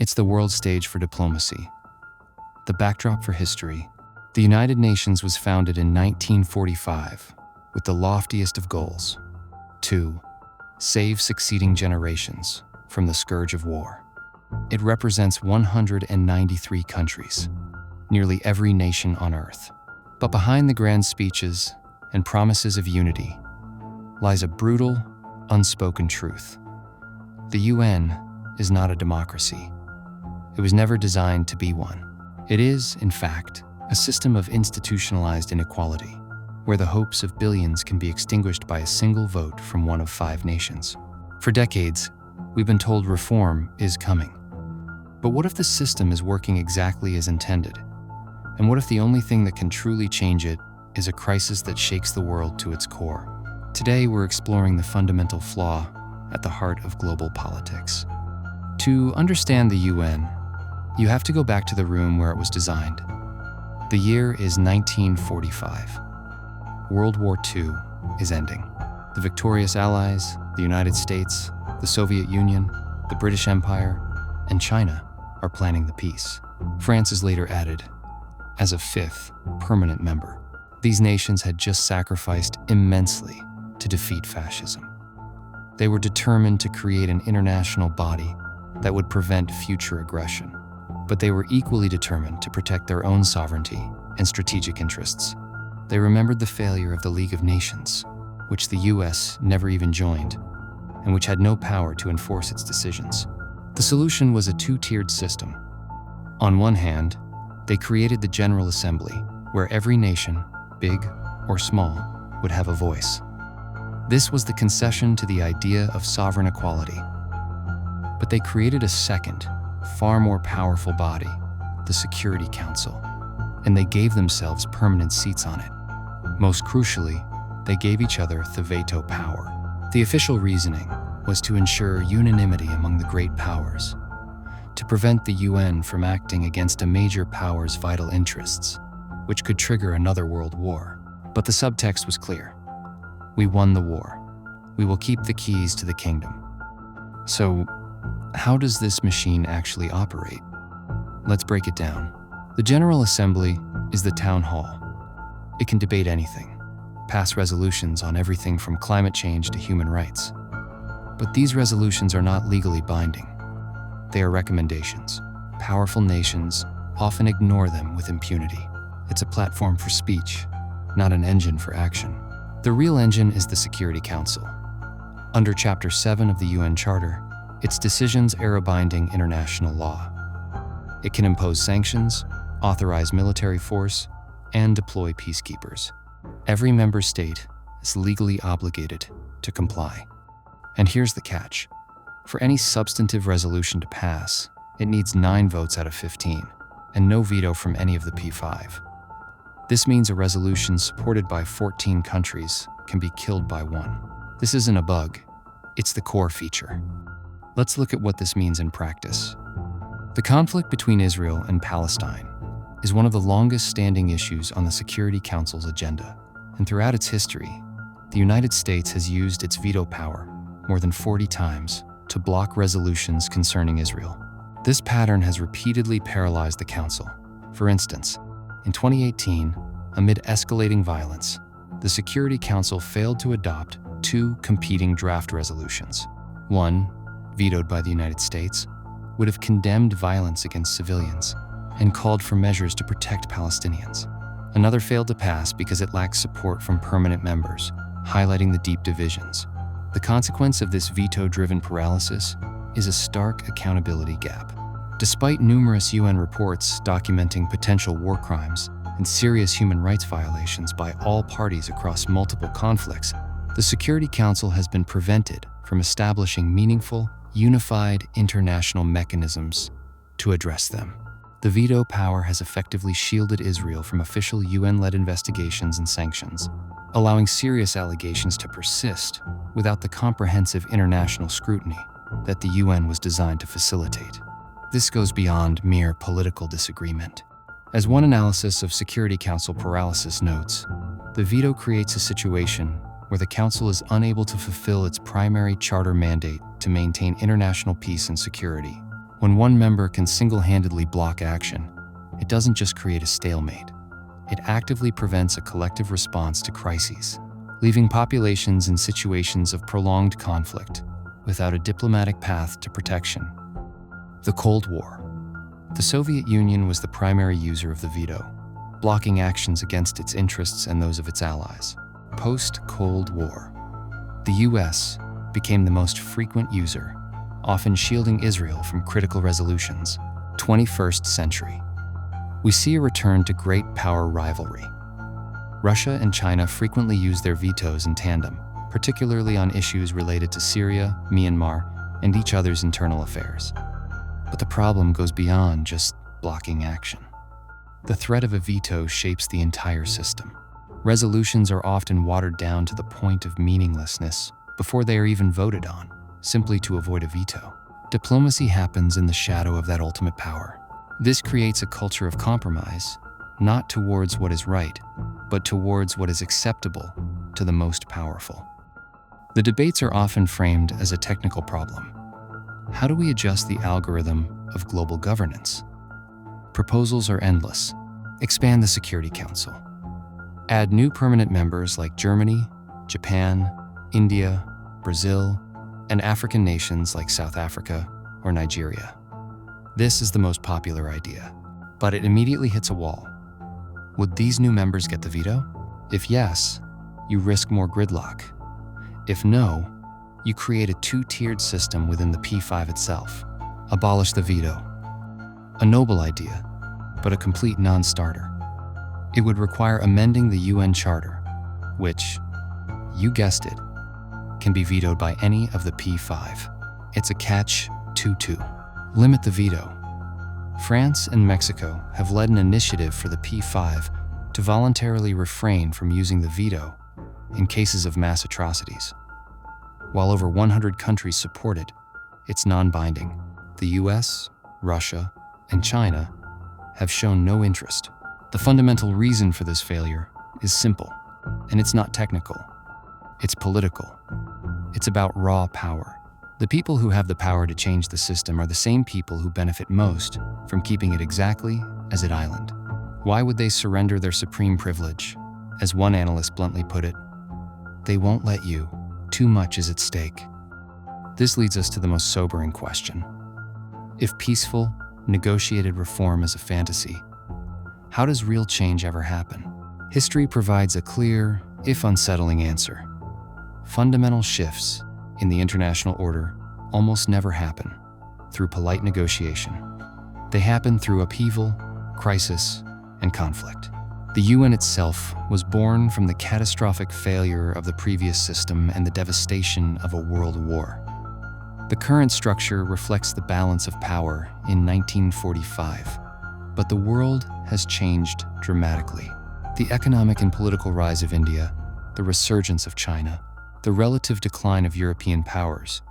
It's the world stage for diplomacy. The backdrop for history. The United Nations was founded in 1945 with the loftiest of goals: to save succeeding generations from the scourge of war. It represents 193 countries, nearly every nation on Earth. But behind the grand speeches and promises of unity lies a brutal, unspoken truth. The UN is not a democracy. It was never designed to be one. It is, in fact, a system of institutionalized inequality, where the hopes of billions can be extinguished by a single vote from one of 5 nations. For decades, we've been told reform is coming. But what if the system is working exactly as intended? And what if the only thing that can truly change it is a crisis that shakes the world to its core? Today, we're exploring the fundamental flaw at the heart of global politics. To understand the UN, you have to go back to the room where it was designed. The year is 1945. World War II is ending. The victorious Allies, the United States, the Soviet Union, the British Empire, and China are planning the peace. France is later added as a 5th permanent member. These nations had just sacrificed immensely to defeat fascism. They were determined to create an international body that would prevent future aggression. But they were equally determined to protect their own sovereignty and strategic interests. They remembered the failure of the League of Nations, which the US never even joined, and which had no power to enforce its decisions. The solution was a 2-tiered system. On one hand, they created the General Assembly, where every nation, big or small, would have a voice. This was the concession to the idea of sovereign equality. But they created a second, far more powerful body, the Security Council, and they gave themselves permanent seats on it. Most crucially, they gave each other the veto power. The official reasoning was to ensure unanimity among the great powers, to prevent the UN from acting against a major power's vital interests, which could trigger another world war. But the subtext was clear. We won the war. We will keep the keys to the kingdom. So, how does this machine actually operate? Let's break it down. The General Assembly is the town hall. It can debate anything, pass resolutions on everything from climate change to human rights. But these resolutions are not legally binding. They are recommendations. Powerful nations often ignore them with impunity. It's a platform for speech, not an engine for action. The real engine is the Security Council. Under Chapter 7 of the UN Charter, its decisions are binding international law. It can impose sanctions, authorize military force, and deploy peacekeepers. Every member state is legally obligated to comply. And here's the catch. For any substantive resolution to pass, it needs 9 votes out of 15, and no veto from any of the P5. This means a resolution supported by 14 countries can be killed by 1. This isn't a bug, it's the core feature. Let's look at what this means in practice. The conflict between Israel and Palestine is one of the longest-standing issues on the Security Council's agenda, and throughout its history, the United States has used its veto power more than 40 times to block resolutions concerning Israel. This pattern has repeatedly paralyzed the Council. For instance, in 2018, amid escalating violence, the Security Council failed to adopt 2 competing draft resolutions. One, vetoed by the United States, would have condemned violence against civilians and called for measures to protect Palestinians. Another failed to pass because it lacked support from permanent members, highlighting the deep divisions. The consequence of this veto-driven paralysis is a stark accountability gap. Despite numerous UN reports documenting potential war crimes and serious human rights violations by all parties across multiple conflicts, the Security Council has been prevented from establishing meaningful, unified international mechanisms to address them. The veto power has effectively shielded Israel from official UN-led investigations and sanctions, allowing serious allegations to persist without the comprehensive international scrutiny that the UN was designed to facilitate. This goes beyond mere political disagreement. As one analysis of Security Council paralysis notes, the veto creates a situation where the Council is unable to fulfill its primary charter mandate to maintain international peace and security. When one member can single-handedly block action, it doesn't just create a stalemate. It actively prevents a collective response to crises, leaving populations in situations of prolonged conflict without a diplomatic path to protection. The Cold War. The Soviet Union was the primary user of the veto, blocking actions against its interests and those of its allies. Post-Cold War, the US became the most frequent user, often shielding Israel from critical resolutions. 21st century. We see a return to great power rivalry. Russia and China frequently use their vetoes in tandem, particularly on issues related to Syria, Myanmar, and each other's internal affairs. But the problem goes beyond just blocking action. The threat of a veto shapes the entire system. Resolutions are often watered down to the point of meaninglessness before they are even voted on, simply to avoid a veto. Diplomacy happens in the shadow of that ultimate power. This creates a culture of compromise, not towards what is right, but towards what is acceptable to the most powerful. The debates are often framed as a technical problem. How do we adjust the algorithm of global governance? Proposals are endless. Expand the Security Council. Add new permanent members like Germany, Japan, India, Brazil, and African nations like South Africa or Nigeria. This is the most popular idea, but it immediately hits a wall. Would these new members get the veto? If yes, you risk more gridlock. If no, you create a two-tiered system within the P5 itself. Abolish the veto. A noble idea, but a complete non-starter. It would require amending the UN Charter, which, you guessed it, can be vetoed by any of the P5. It's a catch-22. Limit the veto. France and Mexico have led an initiative for the P5 to voluntarily refrain from using the veto in cases of mass atrocities. While over 100 countries support it, it's non-binding. The US, Russia, and China have shown no interest. The fundamental reason for this failure is simple, and it's not technical. It's political. It's about raw power. The people who have the power to change the system are the same people who benefit most from keeping it exactly as it island. Why would they surrender their supreme privilege? As one analyst bluntly put it, they won't let you. Too much is at stake. This leads us to the most sobering question. If peaceful, negotiated reform is a fantasy, how does real change ever happen? History provides a clear, if unsettling, answer. Fundamental shifts in the international order almost never happen through polite negotiation. They happen through upheaval, crisis, and conflict. The UN itself was born from the catastrophic failure of the previous system and the devastation of a world war. The current structure reflects the balance of power in 1945, but the world has changed dramatically. The economic and political rise of India, the resurgence of China, the relative decline of European powers,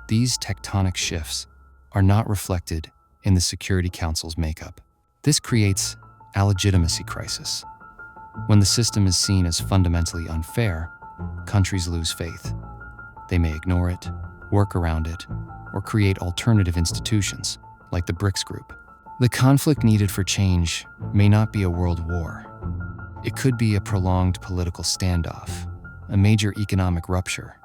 these tectonic shifts are not reflected in the Security Council's makeup. This creates a legitimacy crisis. When the system is seen as fundamentally unfair, countries lose faith. They may ignore it, work around it, or create alternative institutions, like the BRICS group. The conflict needed for change may not be a world war. It could be a prolonged political standoff, a major economic rupture,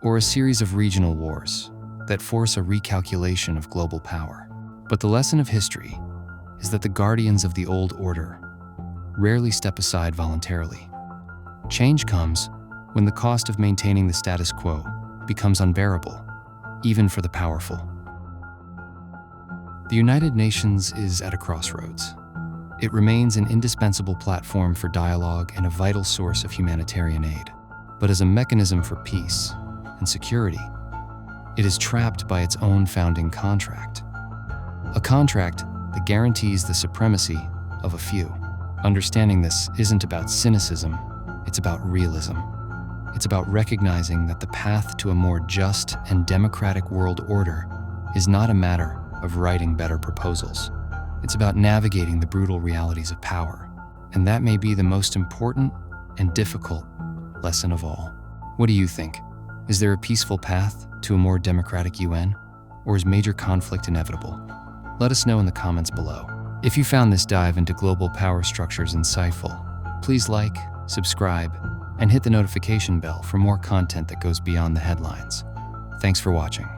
or a series of regional wars that force a recalculation of global power. But the lesson of history is that the guardians of the old order rarely step aside voluntarily. Change comes when the cost of maintaining the status quo becomes unbearable, even for the powerful. The United Nations is at a crossroads. It remains an indispensable platform for dialogue and a vital source of humanitarian aid. But as a mechanism for peace and security, it is trapped by its own founding contract. A contract that guarantees the supremacy of a few. Understanding this isn't about cynicism, it's about realism. It's about recognizing that the path to a more just and democratic world order is not a matter of writing better proposals. It's about navigating the brutal realities of power. And that may be the most important and difficult lesson of all. What do you think? Is there a peaceful path to a more democratic UN, or is major conflict inevitable? Let us know in the comments below. If you found this dive into global power structures insightful, please like, subscribe, and hit the notification bell for more content that goes beyond the headlines. Thanks for watching.